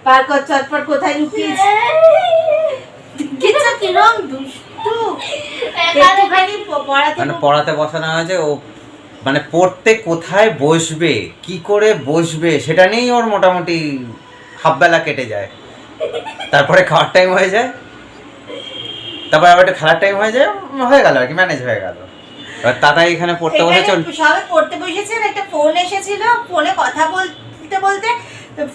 বার কর চটপট কোথায় লুকিয়েছে কিচ্ছা কিরম দুষ্টু একটুখানি মানে পড়াতে বসানো হয়েছে, ও মানে পড়তে কোথায় বসবে কি করে বসবে সেটা নিয়েই ওর মোটামুটি হাফ বেলা কেটে যায়। তারপরে খাওয়ার টাইম হয়ে যায়, তারপরে আবার একটু খেলার টাইম হয়ে যায়, হয়ে গেল আর কি, ম্যানেজ হয়ে গেল। এবার দাদা এখানে পড়তে বসেছে, সবাই পড়তে বসেছে, একটা ফোন এসেছিল, ফোনে কথা বলতে বলতে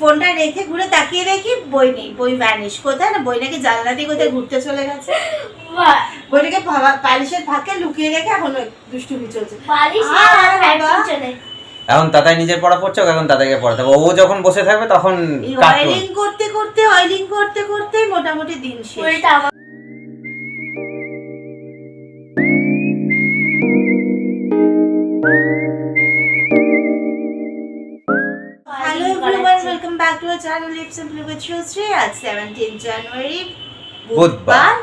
ফোনটা রেখে ঘুরে তাকিয়ে দেখি বই নেই, বই ভ্যানিশ কোথায়, না বই নাকি জানলা দিয়ে কোথায় ঘুরতে চলে গেছে। বইটাকে পালিশের ফাঁকে লুকিয়ে রেখে এখন দুষ্টুমি চলছে। এখন দাদাই নিজের পড়া পড়ছে, এখন দাদাকে পড়াতে হবে। ও যখন বসে থাকবে তখন অয়েলিং করতে করতে মোটামুটি দিন শেষ। Hello everyone, welcome back to our channel live simply with Sushree. আজ 17 জানুয়ারি বুধবার,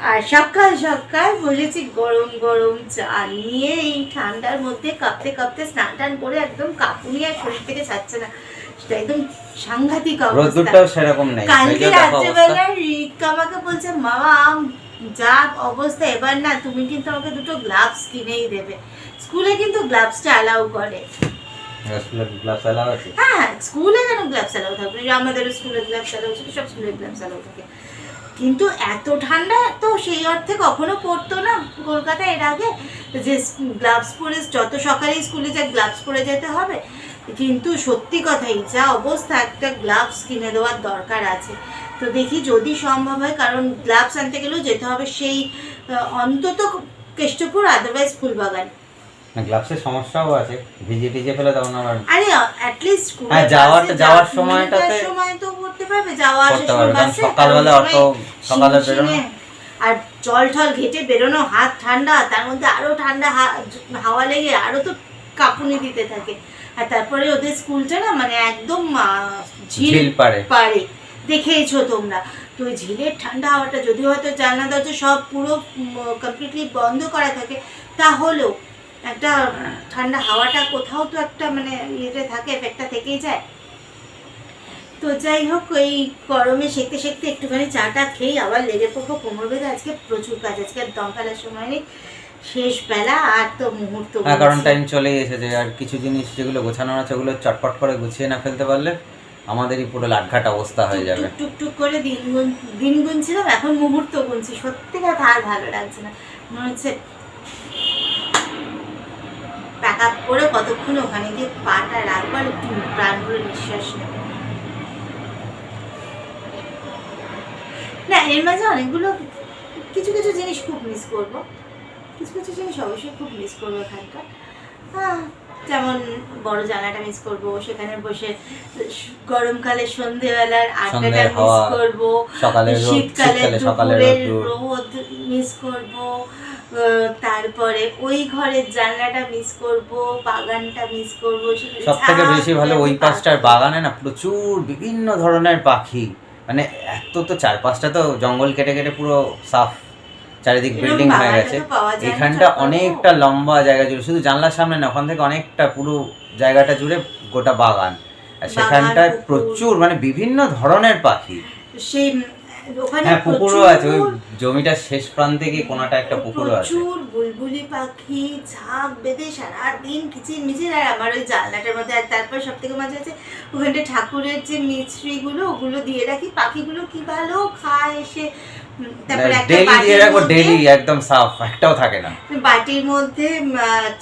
আর সকাল সকাল বসেছি গরম গরম চা নিয়ে। এই ঠান্ডার মধ্যে কাঁপতে কাঁপতে স্নান টান করে একদম কাঁপুনি আর শরীর থেকে ছাড়ছে না, সেটা একদম সাংঘাতিক অবস্থা। রোদ্দুরটাও সেরকম নেই। কালকে রাত্রেবেলা রিকা আমাকে বলছে, মামা যা অবস্থা, এবার না তুমি কিন্তু আমাকে দুটো গ্লাভস কিনেই দেবে। স্কুলে কিন্তু গ্লাভসটা অ্যালাউ করে। হ্যাঁ, স্কুলে কেন গ্লাভস অ্যালাউ থাকবে? আমাদের স্কুলে গ্লাভস অ্যালাউ ছিল, সব স্কুলে গ্লাভস অ্যালাউ থাকে। কিন্তু এত ঠান্ডা তো সেই অর্থে কখনো পড়তো না কলকাতায় এর আগে, যে গ্লাভস পরে যত সকালে স্কুলে যা গ্লাভস পরে যেতে হবে। কিন্তু সত্যি কথাই যা অবস্থা, একটা গ্লাভস কিনে দেওয়ার দরকার আছে। তো দেখি যদি সম্ভব হয়, কারণ গ্লাভস আনতে গেলেও যেতে হবে সেই অন্তত কেষ্টপুর, আদারওয়াইজ ফুলবাগান। না, গ্লাভসের সমস্যাও আছে, ভিজে ফেলে দাও না। আরে অ্যাট লিস্ট হ্যাঁ, যাওয়ার সময়টাতে সময় তো করতে পারবে, যাওয়া আসার সময় সকালবেলা অত সকালে বেরোনো, আর জল ঠল ঘেটে বেরোনো, হাত ঠান্ডা, তার মধ্যে আরো ঠান্ডা হাওয়া লেগে আরো তো কাঁপুনি দিতে থাকে। আর তারপরে ওদের স্কুলটা না মানে একদম ঝিল পারে, দেখেইছো তোমরা তো। ওই ঝিলের ঠান্ডা হাওয়াটা যদি হয়তো জানলা দরজা সব পুরো কমপ্লিটলি বন্ধ করা থাকে, তাহলেও একটা ঠান্ডা হাওয়াটা কোথাও তো একটা মানে ইয়েতে থাকে, এফেক্টটা থেকেই যায়। তো যাই হোক, ওই গরমে সেঁকতে সেঁকতে একটুখানি চাটা খেয়ে আবার লেগে পড়বো কোমর বেঁধে। আজকে প্রচুর কাজ, আজকে দম ফেলার সময় নেই, শেষ বেলা আর তো মুহূর্ত। হ্যাঁ, কারণ টাইম চলেই এসেছে। আর কিছু জিনিস যেগুলো গোছানো আছে ওগুলো চটপট করে গুছিয়ে না ফেলতে পারলে আমাদেরই পুরো লাটঘাট অবস্থা হয়ে যাবে। টুকটুক করে দিন গুনছিলাম, এখন মুহূর্ত গুনছি। সত্যি কথা আর ভালো লাগছে না, মনে হচ্ছে প্যাক আপ করে কতক্ষণ ওখানে গিয়ে পাটা রাখবার, একটু প্রাণ ভরে নিঃশ্বাস নেব। না, এর মাঝে অনেকগুলো কিছু কিছু জিনিস খুব মিস করবো, কিছু কিছু জিনিস অবশ্যই খুব মিস করবো এখানকার। যেমন বড় জানাটা মিস করবো, সেখানে বসে গরমকালে সন্ধ্যেবেলার আড্ডাটা মিস করবো, শীতকালে দুপুরের রোদ মিস করবো, তারপরে ওই ঘরের জানলাটা মিস করবো, বাগানটা মিস করবো। সব থেকে বেশি ভালো ওই পাশটার বাগানে না প্রচুর বিভিন্ন ধরনের পাখি, মানে এত তো 4-5টা তো জঙ্গল কেটে কেটে পুরো সাফ চারিদিক বিল্ডিং হয়ে গেছে। এখানটা অনেকটা লম্বা জায়গা জুড়ে, শুধু জানলার সামনে না, ওখান থেকে অনেকটা পুরো জায়গাটা জুড়ে গোটা বাগান। আর সেখানটায় প্রচুর মানে বিভিন্ন ধরনের পাখি। সেই ওখানে পুকুরও আছে, ওই জমিটার শেষ প্রান্তে গিয়ে কোনাটা একটা পুকুরও আছে। প্রচুর বুলবুলি পাখি ঝাঁক বেঁধে সারাদিন কিচিরমিচির। আর আমার ওই জানলাটার মধ্যে, আর তারপর সব থেকে মজা আছে ওখানটা ঠাকুরের যে মিছরিগুলো ওগুলো দিয়ে রাখি, পাখিগুলো কি ভালো খায় এসে। তারপরে একটা ডেইলি একদম সাফ, একটাও থাকে না। বাটির মধ্যে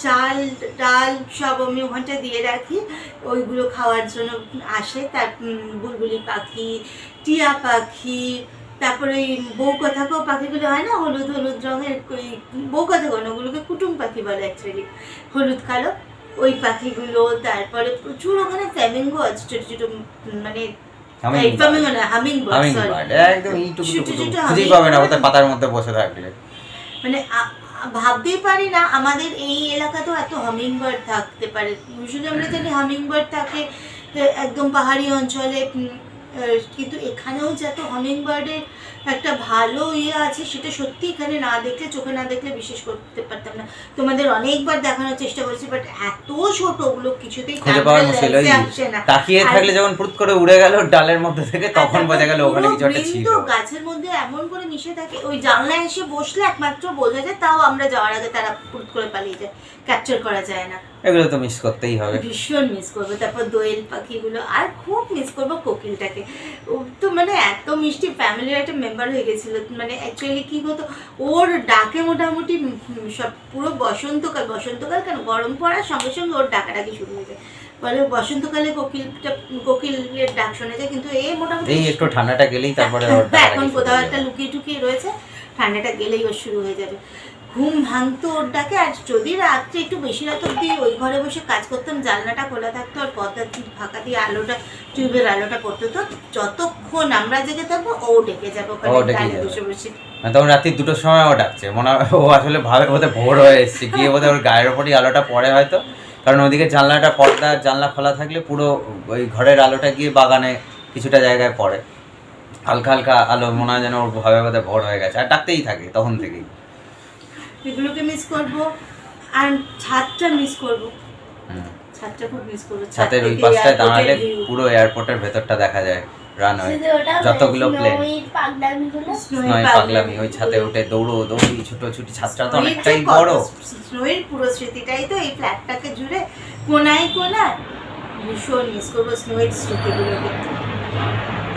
চাল ডাল সব আমি ওখানটা দিয়ে রাখি, ওইগুলো খাওয়ার জন্য আসে। তার বুলবুলি পাখি, টিয়া পাখি, তারপরে ওই বউকথাকেও পাখিগুলো হয় না, হলুদ হলুদ রঙের, ওই বউকথাকো না, ওগুলোকে কুটুম পাখি বলে অ্যাকচুয়ালি, হলুদ কালো ওই পাখিগুলো। তারপরে প্রচুর ওখানে ফ্ল্যামিঙ্গো আছে, ছোট ছোট, মানে পাতার মধ্যে বসে থাকলে মানে ভাবতেই পারি না আমাদের এই এলাকাতেও এত হামিংবার্ড থাকতে পারে। ইউজুয়ালি আমরা জানি হামিংবার্ড থাকে একদম পাহাড়ি অঞ্চলে, কিন্তু এখানেও যে এত হামিং বার্ডের একটা ভালো আছে সেটা সত্যি এখানে না দেখলে, চোখে না দেখলে বিশ্বাস করতে পারতাম না। তোমাদের অনেকবার দেখানোর চেষ্টা করেছি, বাট এত ছোট ওগুলো কিছুতেই খুঁজে পাওয়া মুশকিল। ওই আসছে না। তাকিয়ে থাকলে যখন ফুট করে উড়ে গেল ডালের মধ্যে থেকে, তখন বোঝা গেল ওখানে কিছু একটা ছিল। কিন্তু গাছের মধ্যে এমন করে মিশে থাকে, ওই জানলায় এসে বসলে একমাত্র বোঝা যায়, তাও আমরা যাওয়ার আগে তারা ফুট করে পালিয়ে যায়, ক্যাপচার করা যায় না। এগুলো তো মিস করতেই হবে, ভীষণ মিস করবো। তারপর দোয়েল পাখিগুলো, আর খুব মিস করবো কোকিলটাকে। ও তো মানে এত মিষ্টি, ফ্যামিলির একটা মেম্বার হয়ে গেছিলো। মানে অ্যাকচুয়ালি কি হতো, ওর ডাকে মোটামুটি সব পুরো বসন্তকাল কেন, গরম পড়ার সঙ্গে সঙ্গে ওর ডাকাডাকি শুরু হয়ে যায়। বলে বসন্তকালে কোকিলের ডাক শোনা যায়, কিন্তু মোটামুটি এই একটু ঠান্ডাটা গেলেই তারপরে এখন কোথাও একটা লুকিয়ে টুকিয়ে রয়েছে, ঠান্ডাটা গেলেই ওর শুরু হয়ে যাবে। ঘুম ভাঙতো ওর ডাকে। আর যদি রাত্রে একটু বেশি রাত অব্দি ওই ঘরে বসে কাজ করতাম, জানলাটা খোলা থাকতো আর পর্দা ফাঁকা দিয়ে আলোটা, টিউবের আলোটা পড়তো, তো যতক্ষণ আমরা জেগে থাকবো ও ডেকে যাবো বসে বসে। তখন রাত্রি 2টোর সময় ও ডাকছে, মনে হয় ও আসলে ভাবে বোধহয় ভোর হয়ে এসছে, গিয়ে বোধহয় ওর গায়ের ওপরই আলোটা পড়ে হয়তো, কারণ ওদিকে জানলা খোলা থাকলে পুরো ওই ঘরের আলোটা গিয়ে বাগানে কিছুটা জায়গায় পড়ে, হালকা হালকা আলো, মনে হয় যেন ওর ভাবে বোধহয় ভোর হয়ে গেছে, আর ডাকতেই থাকে তখন থেকেই। এগুলোকে মিস করব, আর ছাদটা মিস করব, ছাদটা খুব মিস করব। ছাদের ওই পাশটায় দাঁড়ালে পুরো এয়ারপোর্টের ভেতরটা দেখা যায়, রানওয়ে, যতগুলো প্লেন, স্নোই পাগলামি, ওই ছাদে উঠে দৌড়ি ছুটোছুটি, ছাদটা তো অনেকটাই বড়। স্নোয়ের পুরো স্মৃতিটাই তো এই ফ্ল্যাটটাকে জুড়ে কোনায় কোনায়। ভীষণ মিস করবো স্নোয়ের স্মৃতিগুলোকে।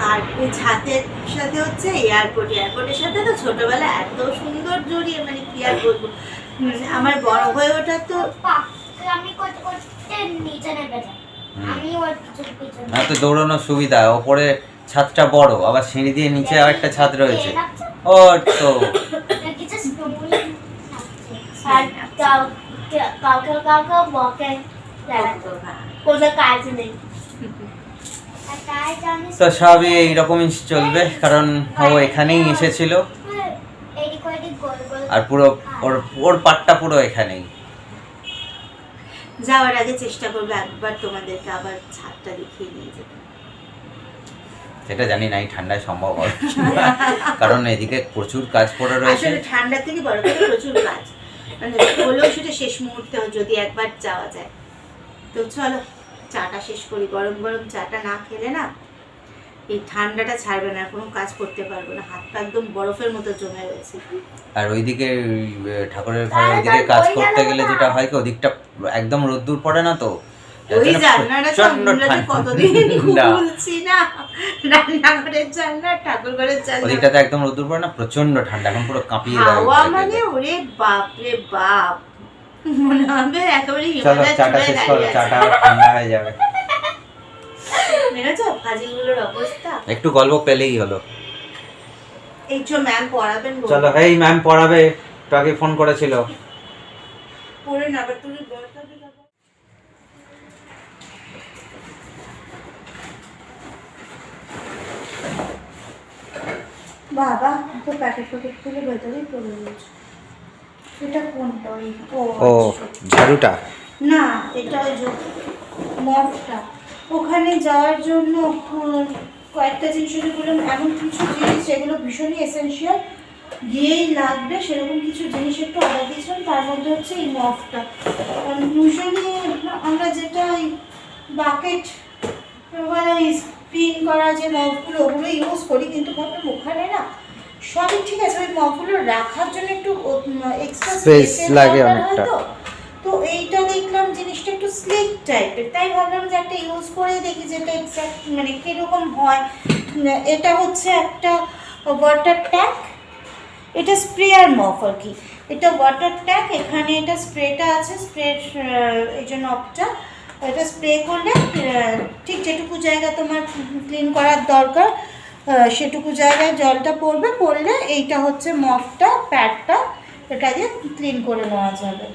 আর ওই ছাদের সাথে হচ্ছে এয়ারপোর্টের সাথে তো ছোটবেলা এত সুন্দর জড়িয়ে, মানে কি আর বলবো। আমার বড় হয়ে ওঠা তো তো দৌড়ানোর সুবিধা, ওপরে ছাদটা বড়, আবার সিঁড়ি দিয়ে নিচে আর একটা ছাদ রয়েছে। ও তো তো সবই এইরকমই চলবে, কারণ ও এখানেই এসেছিল আর পুরো ওর পাটটা পুরো এখানেই। যাওয়ার আগে চেষ্টা করবে একবার তোমাদেরকে আবার ছাদটা দেখিয়ে নিয়ে যেতে। সেটা জানি না এই ঠান্ডায় সম্ভব হবে, কারণ এদিকে প্রচুর কাজ পড়ে রয়েছে। আসলে ঠান্ডা থেকে বড় করে প্রচুর কাজ, মানে হলেও সেটা শেষ মুহূর্তে যদি একবার যাওয়া যায়। তো চলো চাটা শেষ করি, গরম গরম চাটা না খেলে না এই ঠান্ডাটা ছাড়বে না, কোনো কাজ করতে পারবো না, হাত পা একদম বরফের মতো জমে রয়েছে। আর ওইদিকে ঠাকুরের ঘরে ওইদিকে কাজ করতে গেলে যেটা হয় কি, ওদিকটা একদম রোদ্দুর পড়ে না, তো ওই জানলাটা কতদিন খুলছি না, রান্নাঘরের জানলা, ঠাকুর ঘরের জানলা, ওদিকটাতে একদম রোদ্দুর পড়ে না, প্রচন্ড ঠান্ডা, এখন পুরো কাঁপিয়ে দেয় হাওয়া, মানে ওরে বাপ রে বাপ, মনে হবে একেবারে হিমালয় চূড়ায় দাঁড়িয়ে আছে। চাটা ঠান্ডা হয়ে যাবে। দেখেছো ভাজিগুলোর অবস্থা, একটু গল্প পেলেই হলো। এই যে ম্যাম পড়াবেন, চলো এই ম্যাম পড়াবে, তাকে ফোন করেছিল, পড়ে না, আবার তুমি বলতে হবে। বাবা তো প্যাকেট খুলে ভেতরেই পড়ে রয়েছে। এটা কোনটা? ও ঝাড়ুটা না, এটা ওই যে মফটা। ওখানে যাওয়ার জন্য কয়েকটা জিনিস বললাম, এমন কিছু জিনিস যেগুলো ভীষণই এসেনশিয়াল, গিয়েই লাগবে সেরকম কিছু জিনিস একটু অর্ডার দিয়েছিলাম। তার মধ্যে হচ্ছে এই মফটা। ইউজুয়ালি আমরা যেটা ওই বাকেট স্পিন করা যে মফগুলো, ওগুলো ইউজ করি, কিন্তু ভাবলাম ওখানে না সবই ঠিক আছে, ওই মফগুলো রাখার জন্য একটু এক্সট্রা স্পেস লাগে অনেকটা। তো এইটা দেখলাম জিনিসটা একটু স্লিক টাইপের, তাই ভাবলাম যে একটা ইউজ করে দেখি যেটা এক্স্যাক্ট মানে কীরকম হয়। এটা হচ্ছে একটা ওয়াটার ট্যাঙ্ক, এটা স্প্রেয়ার মফ আর কি। এটা ওয়াটার ট্যাঙ্ক, এখানে এটা স্প্রেটা আছে, স্প্রে এই জন্য অপটা, এটা স্প্রে করলে ঠিক যেটুকু জায়গা তোমার ক্লিন করার দরকার সেটুকু জায়গায় জলটা পড়লে এইটা হচ্ছে মফটা, প্যাডটা, এটা দিয়ে ক্লিন করে নেওয়া যাবে।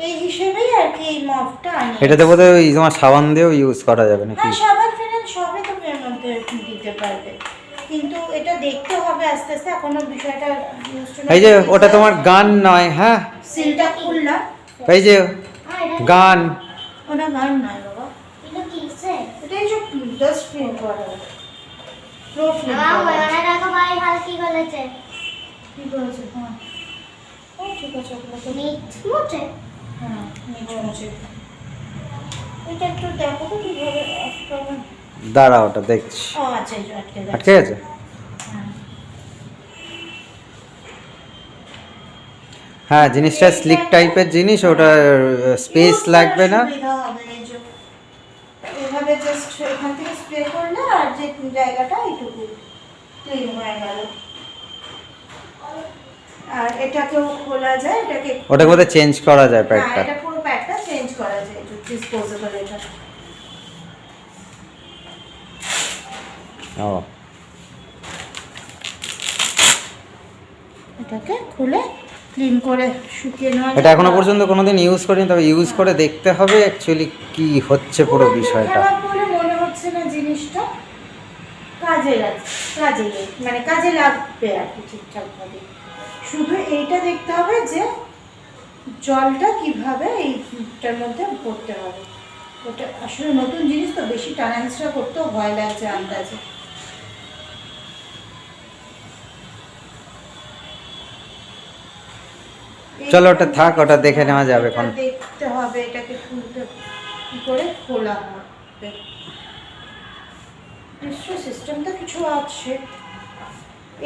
এই হিসেবেই আর কি এই মফটা আনি। এটাতে বোধহয় ওই তোমার সাবান দিয়েও ইউজ করা যাবে নাকি? হ্যাঁ, সাবান ফেনাল সবই তুমি এর মধ্যে দিতে পারবে, কিন্তু এটা দেখতে হবে আস্তে আস্তে, এখনো বিষয়টা ইউজ টু। এই যে ওটা তোমার গান নয়, হ্যাঁ সিলটা খুললাম, এই যে গান, ওটা গান নয় বাবা, এটা কিসে? এটা এই যে জাস্ট ক্লিন করা। প্রো ক্লিন আমার করা মনে রাখো ভাই হাল কি করেছে কি করেছে হ্যাঁ ও ঠিক আছে ওগুলো তো মিট মুটে হ্যাঁ মুছে এটা একটু দেখো তো কিভাবে একটা দাঁড়া, ওটা দেখছি। ও আচ্ছা এই যে আটকে গেছে আটকে গেছে? হ্যাঁ হ্যাঁ, জিনিসটা স্লিক টাইপের জিনিস, ওটা স্পেস লাগবে না। সুবিধা হবে এই যে এভাবে জাস্ট এখান থেকে স্প্রে করলে আর যে জায়গাটা এইটুকু ক্লিন হয়ে গেল। আর এটাকেও খোলা যায়, এটাকে ওটাকে বোধহয় চেঞ্জ করা যায় হ্যাঁ, প্যাডটা। এটা পুরো প্যাডটা চেঞ্জ করা যায়, ডিসপোজেবল এটা। ও, এটাকে খুলে ক্লিন করে শুকিয়ে নেওয়া যায়। এটা এখনো পর্যন্ত কোনোদিন ইউজ করিনি, তবে ইউজ করে দেখতে হবে অ্যাকচুয়ালি কি হচ্ছে পুরো বিষয়টা। খারাপ বলে মনে হচ্ছে না, জিনিসটা কাজে লাগছে, মানে কাজে লাগবে আর কি ঠিকঠাক ভাবে। শুধু এইটা দেখতে হবে যে জলটা কিভাবে এইটার মধ্যে ভরতে হবে। ওটা আসলে নতুন জিনিস তো, বেশি টানা হেঁচড়া করতেও ভয় লাগছে আন্দাজে। চলো ওটা থাক, ওটা দেখে নেওয়া যাবে এটা কোন। দেখতে হবে এটাকে খুলতে কি করে খোলা হবে। নিশ্চয় সিস্টেমটা কিছু আছে,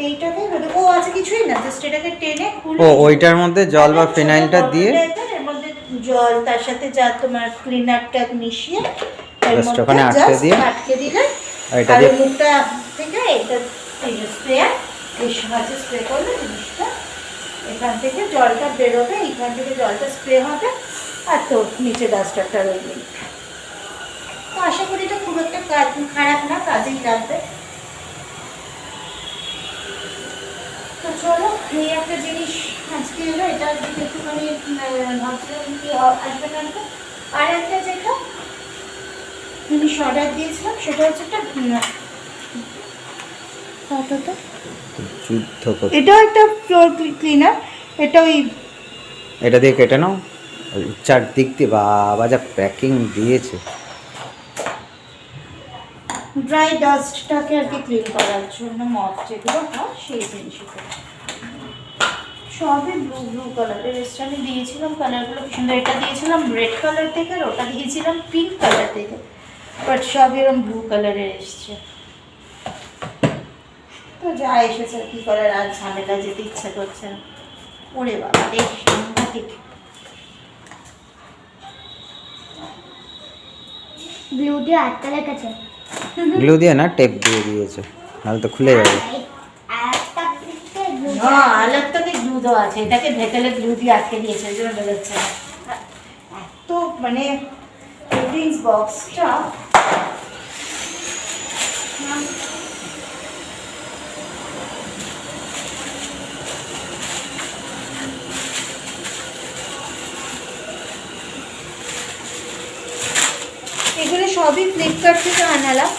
এইটাকে ও আছে কিছুই না, জাস্ট এটাকে টেনে খুলে ও, ওইটার মধ্যে জল বা ফিনাইলটা দিয়ে এর মধ্যে জল, তার সাথে যা তোমার ক্লিনারটা মিশিয়ে এর Just মধ্যে ওখানে আটকে just দিয়ে, আটকে দিলে আর এটা আর দিয়ে এই মুখটা থেকে এটা এই যে স্প্রেয়ার, এই সাহায্যে স্প্রে করলে জিনিসটা এখান থেকে জলটা বেরোবে, এইখান থেকে জলটা স্প্রে হবে, আর তোর নিচে ডাস্টারটা রইবে। তো আশা করি এটা খুব একটা খারাপ না, কাজেই লাগবে। তো চলো, এই একটা জিনিস আজকে এলো, এটা দিকে একটুখানি ভাবছিলাম কি আসবে না। আর একটা যেটা জিনিস অর্ডার দিয়েছিলাম সেটা হচ্ছে একটা যুদ্ধ করতে। এটাও একটা ফ্লোর ক্লিনার, এটা ওই এটা দিয়ে কেটে নাও, ওই চারদিক দিয়ে বাবা যা প্যাকিং দিয়েছে। ড্রাই ডাস্টটাকে আর কি ক্লিন করার জন্য মপ যেগুলো হয় সেই জিনিসগুলো সবই ব্লু কালারের এসছে। আমি দিয়েছিলাম কালারগুলো কি সুন্দর, এটা দিয়েছিলাম রেড কালার থেকে আর ওটা দিয়েছিলাম পিঙ্ক কালার থেকে, বাট সব এরকম ব্লু কালারের এসছে। তো যা এসেছে কি করার, আর ঝামেলা যেতে ইচ্ছা করছে না। ওরে বাবা রে, সাংঘাতিক। ব্লু দিয়ে আটকে রেখেছে গ্লু দিয়ে না, টেপ দিয়ে দিয়েছে, নাহলে তো খুলে যাবে। একটা পিঠে glue হ্যাঁ, আলাদটাতে গ্লু দেওয়া আছে, এটাকে ভেতরে গ্লু দিয়ে আটকে দিয়েছে, ওই জন্য বেরোচ্ছে না। এত মানে ড্রিঙ্কস বক্সটা এগুলো সবই ফ্লিপকার্ট থেকে আনালাম।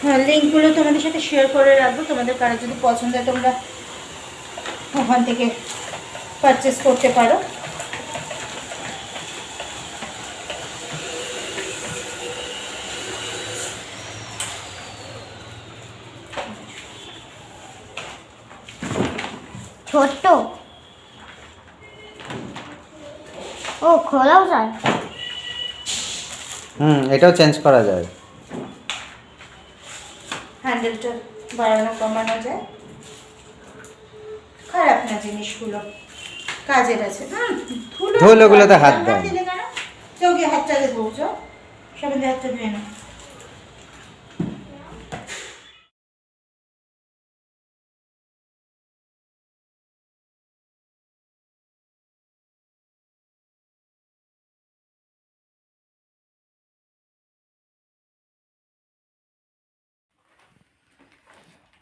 হ্যাঁ, লিঙ্কগুলো তোমাদের সাথে শেয়ার করে রাখবো, তোমাদের কারো যদি পছন্দ হয় তোমরা ওখান থেকে পারচেস করতে পারো। ছোট্ট ও খোলাও যায়। এটাও চেঞ্জ করা যায়। হ্যান্ডেলটা বাড়ানো কমানো যায়, খারাপ না জিনিসগুলো, কাজের আছে। ধুলোগুলোতে হাত দাও। দিলে কেন? কেউ গিয়ে হাতটাকে ধুয়েছ, সবাই হাতটা ধুয়ে না।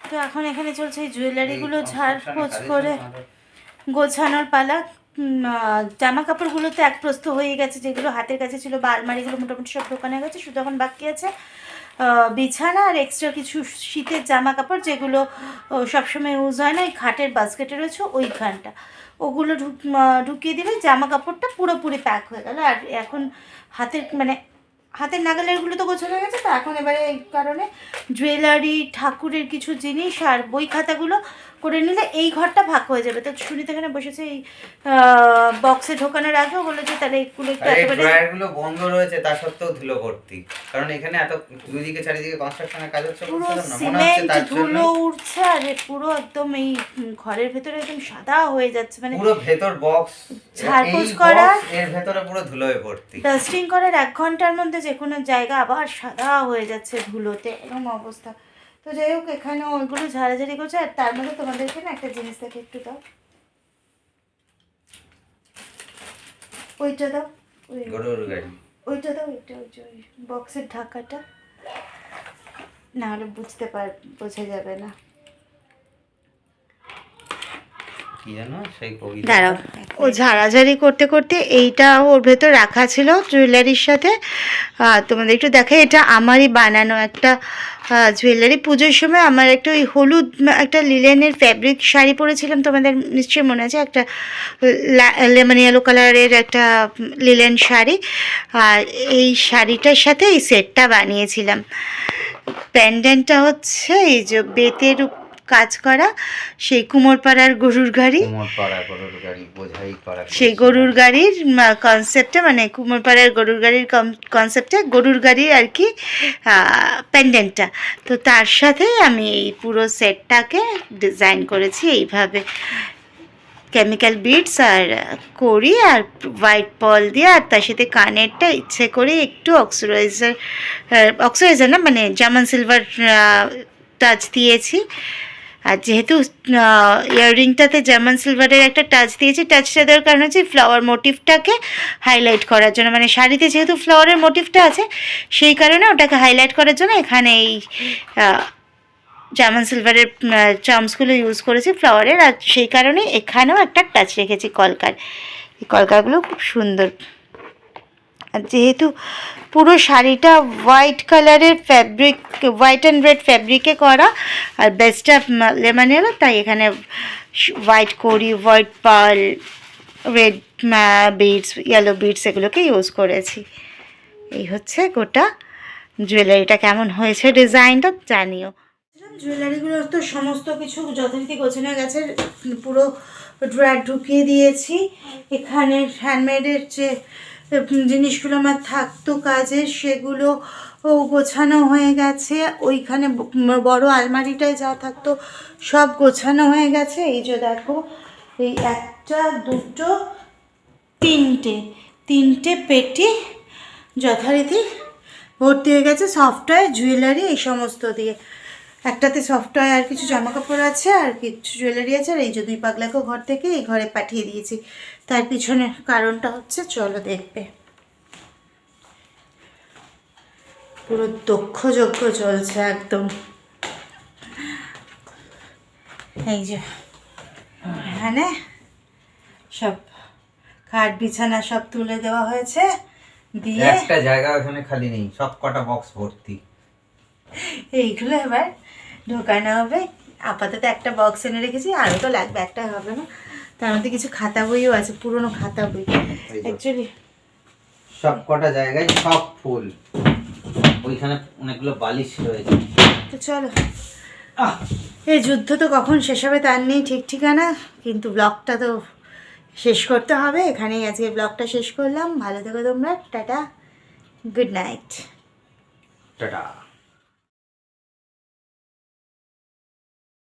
তো এখন এখানে চলছে এই জুয়েলারিগুলো ঝাড়পোছ করে গোছানোর পালা। জামা কাপড়গুলো তো এক প্রস্ত হয়ে গেছে, যেগুলো হাতের কাছে ছিল বা আলমারিগুলো মোটামুটি সব দোকানে গেছে, শুধু এখন বাকি আছে বিছানা আর এক্সট্রা কিছু শীতের জামা কাপড়, যেগুলো সবসময় ইউজ হয় না, ওই খাটের বাস্কেটে রয়েছে ওইখানটা, ওগুলো ঢুকিয়ে দিলে জামা কাপড়টা পুরোপুরি প্যাক হয়ে গেল। আর এখন হাতের মানে হাতের নাগালেরগুলো তো গোছানো হয়ে গেছে, তো এখন এবারে এই কারণে জুয়েলারি, ঠাকুরের কিছু জিনিস আর বই খাতাগুলো করে নিলে এই ঘরটা ভাগ হয়ে যাবে। তো সুনীতা এখানে বসেছে এই বক্সে ঢোকানোর আগে বললো যে তাহলে এইগুলো একটু একেবারে ড্রয়ারগুলো বন্ধ রয়েছে, তা সত্ত্বেও ধুলো ভর্তি, কারণ এখানে এত দুদিকে চারিদিকে কনস্ট্রাকশনের কাজ হচ্ছে, পুরো বলছিলাম না, মনে হচ্ছে সিমেন্ট তার ধুলো জন্য উঠছে আর পুরো একদম এই ঘরের ভেতরে একদম সাদা হয়ে যাচ্ছে, মানে পুরো ভেতর বক্স ঝাড়পোছ করা, এর ভেতরে পুরো ধুলোয় ভর্তি। ডাস্টিং করার 1 ঘন্টার মধ্যে যে কোনো জায়গা আবার সাদা হয়ে যাচ্ছে ধুলোতে, এরকম অবস্থা। তো যাই হোক এখানে ওইগুলো ঝাড়াঝাড়ি করছে। আর তার মধ্যে তোমাদেরকে না একটা জিনিস দেখে একটু দাও, ওইটা দাও, ওই গরুর গাড়ি ওইটা দাও, ওইটা ওই বক্সের ঢাকাটা, না হলে বোঝা যাবে না। কি জানো সেই কবিতা, দাঁড়াও, ও ঝাড়াঝাড়ি করতে করতে এইটা ওর ভেতর রাখা ছিল জুয়েলারির সাথে। তোমাদের একটু দেখাই, এটা আমারই বানানো একটা জুয়েলারি। পুজোর সময় আমার একটা ওই হলুদ একটা লিলেনের ফ্যাব্রিক শাড়ি পরেছিলাম, তোমাদের নিশ্চয়ই মনে আছে, একটা লেমন ইয়েলো কালারের একটা লিলেন শাড়ি। আর এই শাড়িটার সাথে এই সেটটা বানিয়েছিলাম। প্যান্ডেন্টটা হচ্ছে এই যে বেতের কাজ করা, সেই কুমোরপাড়ার গরুর গাড়ি, বোঝাই করা, সেই গরুর গাড়ির কনসেপ্টে, মানে কুমোরপাড়ার গরুর গাড়ির কনসেপ্টে গরুর গাড়ির আর কি প্যান্ডেন্টটা। তো তার সাথে আমি এই পুরো সেটটাকে ডিজাইন করেছি এইভাবে, কেমিক্যাল বিডস আর করি আর হোয়াইট পল দিয়ে, আর তার সাথে কানেরটা ইচ্ছে করে একটু অক্সিডাইজার না মানে জার্মান সিলভার টাচ দিয়েছি। আর যেহেতু ইয়াররিংটাতে জার্মান সিলভারের একটা টাচ দিয়েছি, টাচটা দেওয়ার কারণ হচ্ছে ফ্লাওয়ার মোটিভটাকে হাইলাইট করার জন্য, মানে শাড়িতে যেহেতু ফ্লাওয়ারের মোটিভটা আছে সেই কারণে ওটাকে হাইলাইট করার জন্য এখানে এই জার্মান সিলভারের চার্মসগুলো ইউজ করেছি ফ্লাওয়ারের। আর সেই কারণে এখানেও একটা টাচ রেখেছি কলকার। এই কলকারগুলো খুব সুন্দর। আর যেহেতু পুরো শাড়িটা হোয়াইট কালারের ফ্যাব্রিক, হোয়াইট অ্যান্ড রেড ফ্যাব্রিকে করা, আর বেস্টটা লেমন ইয়েলো, তাই এখানে হোয়াইট করি, white pearl, red beads, yellow beads এগুলোকে ইউজ করেছি। এই হচ্ছে গোটা জুয়েলারিটা। কেমন হয়েছে ডিজাইনটা জানিও। জুয়েলারিগুলো তো সমস্ত কিছু যথারীতি গোছানো গেছে, পুরো ড্রয়ার ঢুকিয়ে দিয়েছি। এখানে হ্যান্ডমেডের যে জিনিসগুলো আমার থাকতো কাজের সেগুলো গোছানো হয়ে গেছে। ওইখানে বড় আলমারিটায় যা থাকতো সব গোছানো হয়ে গেছে। এই যে দেখো, এই 1 2 3টে পেটি যথারীতি ভর্তি হয়ে গেছে সফটওয়্যার, জুয়েলারি এই সমস্ত দিয়ে। একটাতে সফটওয়্যার আর কিছু জামাকাপড় আছে আর কিছু জুয়েলারি আছে। আর এই যে 2 পাগলাকেও ঘর থেকে এই ঘরে পাঠিয়ে দিয়েছি। তার পিছনে কারণটা হচ্ছে, চলো দেখবে, পুরো দক্ষযজ্ঞ চলছে একদম। এই যে এখানে সব খাট বিছানা সব তুলে দেওয়া হয়েছে, দিয়ে একটা জায়গা ওখানে খালি নেই, সব কটা বক্স ভর্তি। এইগুলো এবার ঢোকানো হবে। আপাতত একটা বক্স এনে রেখেছি, আরও তো লাগবে, একটা হবে না। তার মধ্যে কিছু খাতা বইও আছে, পুরনো খাতা বই অ্যাকচুয়ালি। সব কটা জায়গায় সব ফুল, ওইখানে অনেকগুলো বালিশ রয়েছে। তো চলো, এই যুদ্ধ তো কখন শেষ হবে তার নেই ঠিক ঠিকানা, কিন্তু ব্লগটা তো শেষ করতে হবে। এখানেই আজকে ব্লগটা শেষ করলাম। ভালো থেকো তোমরা, টাটা, গুড নাইট, টাটা।